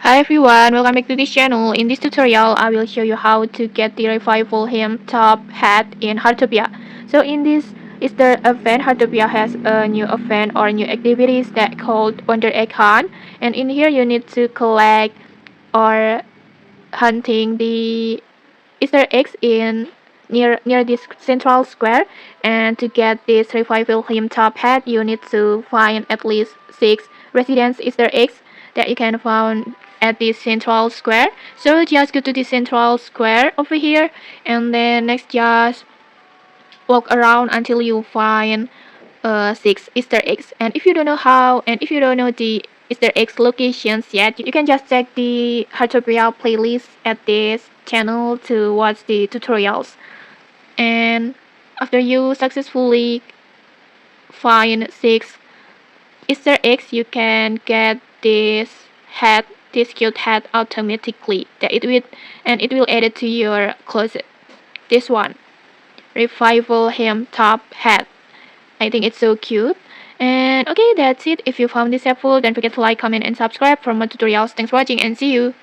Hi everyone, welcome back to this channel. In this tutorial, I will show you how to get the revival hymn top hat in Heartopia. So in this Easter event, Heartopia has a new event or new activities that called Wonder Egg Hunt. And in here you need to collect or hunting the Easter eggs in near this central square. And to get this revival hymn top hat, you need to find at least 6 residence Easter eggs that you can find at this central square. So just go to the central square over here, and then next just walk around until you find 6 Easter eggs. And if you don't know how, and if you don't know the Easter eggs locations yet, you can just check the Heartopia playlist at this channel to watch the tutorials. And after you successfully find 6 Easter eggs, you can get this hat, this cute hat automatically. That it will add it to your closet. This one, revival hem top hat. I think it's so cute. And okay, that's it. If you found this helpful, don't forget to like, comment, and subscribe for more tutorials. Thanks for watching and see you.